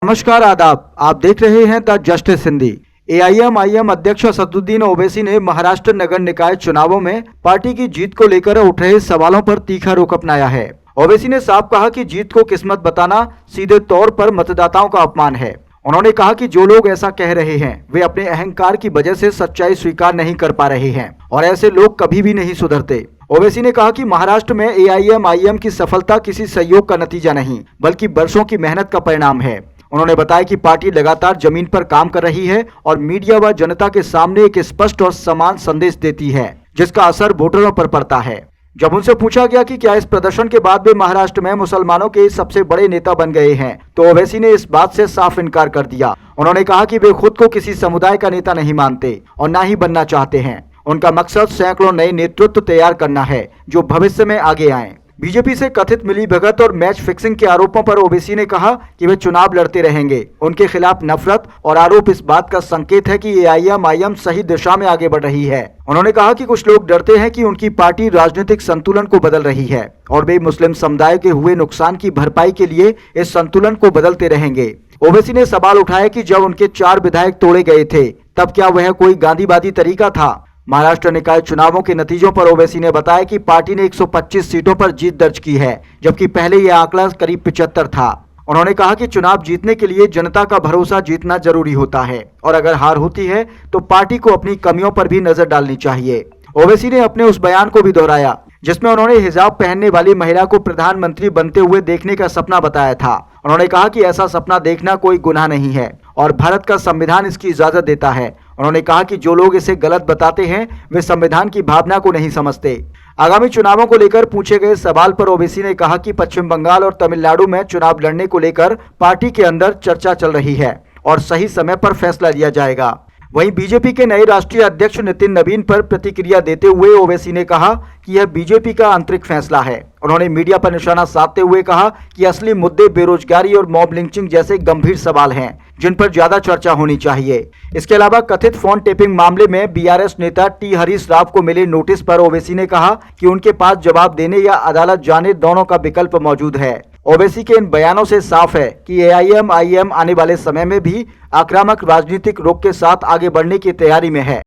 नमस्कार आदाब, आप देख रहे हैं द जस्टिस हिंदी। एआईएमआईएम अध्यक्ष असदुद्दीन ओवैसी ने महाराष्ट्र नगर निकाय चुनावों में पार्टी की जीत को लेकर उठ रहे सवालों पर तीखा रुख अपनाया है। ओवैसी ने साफ कहा कि जीत को किस्मत बताना सीधे तौर पर मतदाताओं का अपमान है। उन्होंने कहा कि जो लोग ऐसा कह रहे हैं वे अपने अहंकार की वजह से सच्चाई स्वीकार नहीं कर पा रहे हैं और ऐसे लोग कभी भी नहीं सुधरते। ओवैसी ने कहा कि महाराष्ट्र में एआईएमआईएम की सफलता किसी सहयोग का नतीजा नहीं बल्कि वर्षों की मेहनत का परिणाम है। उन्होंने बताया कि पार्टी लगातार जमीन पर काम कर रही है और मीडिया व जनता के सामने एक स्पष्ट और समान संदेश देती है जिसका असर वोटरों पर पड़ता है। जब उनसे पूछा गया कि क्या इस प्रदर्शन के बाद वे महाराष्ट्र में मुसलमानों के सबसे बड़े नेता बन गए हैं, तो ओवैसी ने इस बात से साफ इनकार कर दिया। उन्होंने कहा कि वे खुद को किसी समुदाय का नेता नहीं मानते और न ही बनना चाहते हैं। उनका मकसद सैकड़ों नए नेतृत्व तैयार करना है जो भविष्य में आगे आएं। बीजेपी से कथित मिलीभगत और मैच फिक्सिंग के आरोपों पर ओवैसी ने कहा कि वे चुनाव लड़ते रहेंगे। उनके खिलाफ नफरत और आरोप इस बात का संकेत है कि एआईएमआईएम सही दिशा में आगे बढ़ रही है। उन्होंने कहा कि कुछ लोग डरते हैं कि उनकी पार्टी राजनीतिक संतुलन को बदल रही है और वे मुस्लिम समुदाय के हुए नुकसान की भरपाई के लिए इस संतुलन को बदलते रहेंगे। ओवैसी ने सवाल उठाया कि जब उनके 4 विधायक तोड़े गए थे तब क्या वह कोई गांधीवादी तरीका था। महाराष्ट्र निकाय चुनावों के नतीजों पर ओवैसी ने बताया कि पार्टी ने 125 सीटों पर जीत दर्ज की है, जबकि पहले यह आंकड़ा करीब 75 था। उन्होंने कहा कि चुनाव जीतने के लिए जनता का भरोसा जीतना जरूरी होता है और अगर हार होती है तो पार्टी को अपनी कमियों पर भी नजर डालनी चाहिए। ओवैसी ने अपने उस बयान को भी दोहराया जिसमें उन्होंने हिजाब पहनने वाली महिला को प्रधानमंत्री बनते हुए देखने का सपना बताया था। उन्होंने कहा कि ऐसा सपना देखना कोई गुनाह नहीं है और भारत का संविधान इसकी इजाजत देता है। उन्होंने कहा कि जो लोग इसे गलत बताते हैं वे संविधान की भावना को नहीं समझते। आगामी चुनावों को लेकर पूछे गए सवाल पर ओवैसी ने कहा कि पश्चिम बंगाल और तमिलनाडु में चुनाव लड़ने को लेकर पार्टी के अंदर चर्चा चल रही है और सही समय पर फैसला लिया जाएगा। वहीं बीजेपी के नए राष्ट्रीय अध्यक्ष नितिन नवीन पर प्रतिक्रिया देते हुए ओवैसी ने कहा कि यह बीजेपी का आंतरिक फैसला है। उन्होंने मीडिया पर निशाना साधते हुए कहा कि असली मुद्दे बेरोजगारी और मॉब लिंचिंग जैसे गंभीर सवाल हैं जिन पर ज्यादा चर्चा होनी चाहिए। इसके अलावा कथित फोन टेपिंग मामले में बीआरएस नेता टी हरीश राव को मिले नोटिस पर ओवैसी ने कहा कि उनके पास जवाब देने या अदालत जाने दोनों का विकल्प मौजूद है। ओवैसी के इन बयानों से साफ है कि एआईएमआईएम आने वाले समय में भी आक्रामक राजनीतिक रुख के साथ आगे बढ़ने की तैयारी में है।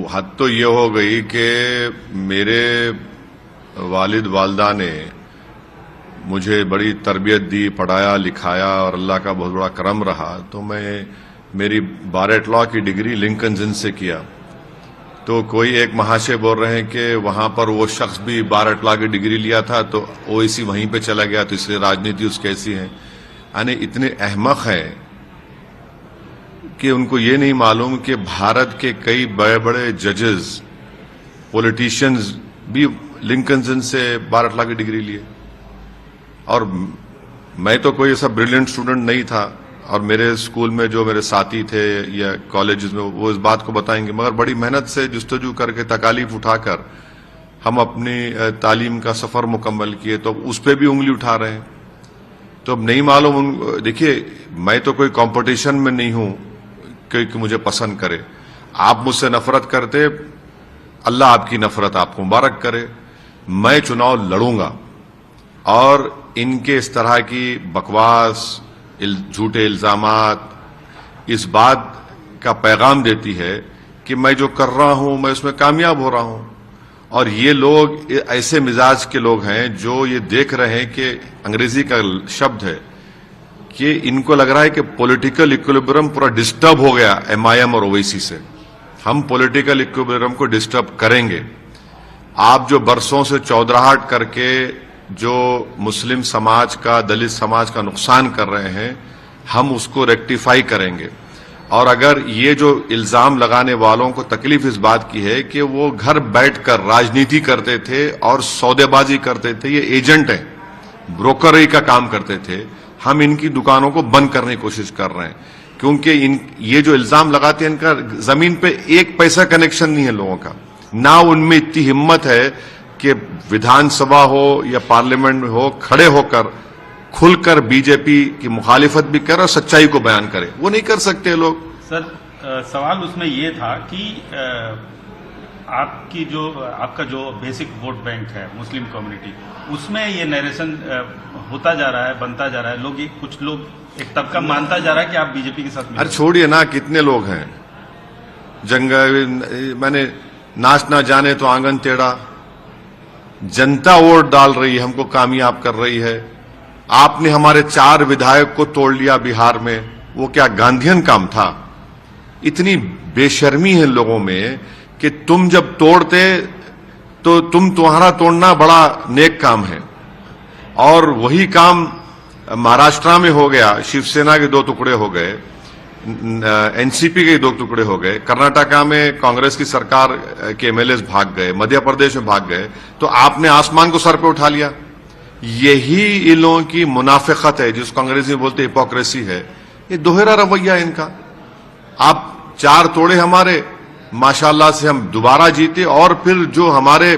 हद तो ये हो गई कि मेरे वालिद वालदा ने मुझे बड़ी तरबियत दी, पढ़ाया लिखाया और अल्लाह का बहुत बड़ा करम रहा। तो मैं मेरी बारेट लॉ की डिग्री लिंकन जिन से किया। तो कोई एक महाशय बोल रहे हैं कि वहां पर वो शख्स भी बारेट लॉ की डिग्री लिया था तो ओवैसी वहीं पे चला गया, तो इसलिए राजनीति उसकी ऐसी है। यानी इतने अहमक हैं कि उनको ये नहीं मालूम कि भारत के कई बड़े बड़े जजेस, पॉलिटिशियंस भी लिंकन जिन से बारेट लॉ की डिग्री लिए। और मैं तो कोई ऐसा ब्रिलियंट स्टूडेंट नहीं था और मेरे स्कूल में जो मेरे साथी थे या कॉलेजेस में वो इस बात को बताएंगे, मगर बड़ी मेहनत से जुस्तजू करके तकालीफ उठाकर हम अपनी तालीम का सफर मुकम्मल किए, तो उस पर भी उंगली उठा रहे हैं। तो अब नहीं मालूम, देखिए मैं तो कोई कंपटीशन में नहीं हूं कि मुझे पसंद करे। आप मुझसे नफरत करते, अल्लाह आपकी नफरत आपको मुबारक करे। मैं चुनाव लड़ूंगा और इनके इस तरह की बकवास, झूठे इल्जामात इस बात का पैगाम देती है कि मैं जो कर रहा हूं मैं उसमें कामयाब हो रहा हूं। और ये लोग ऐसे मिजाज के लोग हैं जो ये देख रहे हैं कि अंग्रेजी का शब्द है कि इनको लग रहा है कि पॉलिटिकल इक्विलिब्रियम पूरा डिस्टर्ब हो गया एमआईएम और ओवैसी से। हम पॉलिटिकल इक्विलिब्रियम को डिस्टर्ब करेंगे। आप जो बरसों से चौधराहट करके जो मुस्लिम समाज का, दलित समाज का नुकसान कर रहे हैं, हम उसको रेक्टिफाई करेंगे। और अगर ये जो इल्जाम लगाने वालों को तकलीफ इस बात की है कि वो घर बैठकर राजनीति करते थे और सौदेबाजी करते थे, ये एजेंट हैं, ब्रोकरी का काम करते थे, हम इनकी दुकानों को बंद करने की कोशिश कर रहे हैं। क्योंकि ये जो इल्जाम लगाते हैं, इनका जमीन पे एक पैसा कनेक्शन नहीं है लोगों का। ना उनमें इतनी हिम्मत है कि विधानसभा हो या पार्लियामेंट में हो, खड़े होकर खुलकर बीजेपी की मुखालिफत भी करे और सच्चाई को बयान करे। वो नहीं कर सकते लोग। सर, सवाल उसमें ये था कि आपका जो बेसिक वोट बैंक है मुस्लिम कम्युनिटी, उसमें ये नरेशन होता जा रहा है, बनता जा रहा है। कुछ लोग एक तबका मानता जा रहा है कि आप बीजेपी के साथ मिले। अरे छोड़िए ना, कितने लोग हैं मैंने नाच ना जाने तो आंगन टेढ़ा। जनता वोट डाल रही है, हमको कामयाब कर रही है। आपने हमारे 4 विधायक को तोड़ लिया बिहार में, वो क्या गांधीयन काम था? इतनी बेशर्मी है लोगों में कि तुम जब तोड़ते तो तुम्हारा तोड़ना बड़ा नेक काम है, और वही काम महाराष्ट्र में हो गया, शिवसेना के 2 टुकड़े हो गए, एनसीपी के 2 टुकड़े हो गए, कर्नाटका में कांग्रेस की सरकार के एमएलए भाग गए, मध्य प्रदेश में भाग गए, तो आपने आसमान को सर पे उठा लिया। यही इन लोगों की मुनाफिकत है, जिसको अंग्रेजी में बोलते हिपोक्रेसी है। ये दोहरा रवैया है इनका। आप 4 तोड़े हमारे, माशाल्लाह से हम दोबारा जीते, और फिर जो हमारे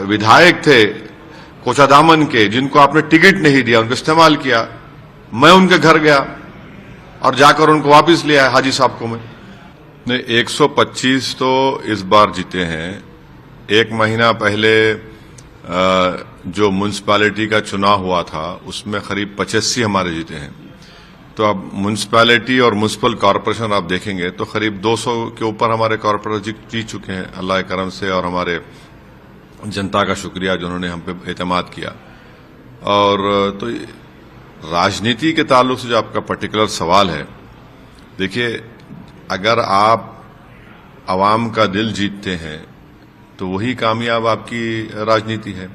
विधायक थे कोचादामन के, जिनको आपने टिकट नहीं दिया, उनको इस्तेमाल किया, मैं उनके घर गया और जाकर उनको वापस ले आया हाजी साहब को। मैं नहीं, 125 तो इस बार जीते हैं। 1 महीना पहले जो म्युनिसिपैलिटी का चुनाव हुआ था, उसमें करीब 85 हमारे जीते हैं। तो अब म्युनिसिपैलिटी और म्युनिसिपल कॉरपोरेशन आप देखेंगे तो करीब 200 के ऊपर हमारे कॉरपोरेटर जीत चुके हैं, अल्लाह के करम से, और हमारे जनता का शुक्रिया जिन्होंने हम पे एतमाद किया। और तो राजनीति के ताल्लुक से जो आपका पर्टिकुलर सवाल है, देखिए, अगर आप आवाम का दिल जीतते हैं तो वही कामयाब आपकी राजनीति है,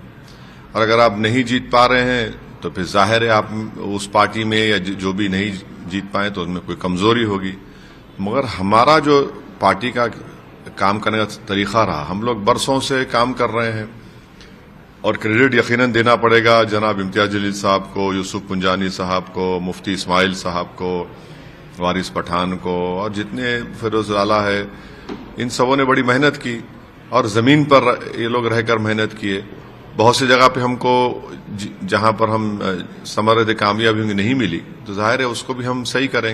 और अगर आप नहीं जीत पा रहे हैं तो फिर जाहिर है आप उस पार्टी में या जो भी नहीं जीत पाए तो उसमें कोई कमजोरी होगी। मगर हमारा जो पार्टी का काम करने का तरीका रहा, हम लोग बरसों से काम कर रहे हैं, और क्रेडिट यकीनन देना पड़ेगा जनाब इम्तियाज जलील साहब को, यूसुफ पुंजानी साहब को, मुफ्ती इस्माइल साहब को, वारिस पठान को, और जितने फिरोज आला है, इन सबों ने बड़ी मेहनत की, और जमीन पर ये लोग रहकर मेहनत किए। बहुत सी जगह पे हमको जहां पर हम समर कामयाबी नहीं मिली, तो जाहिर है उसको भी हम सही करेंगे।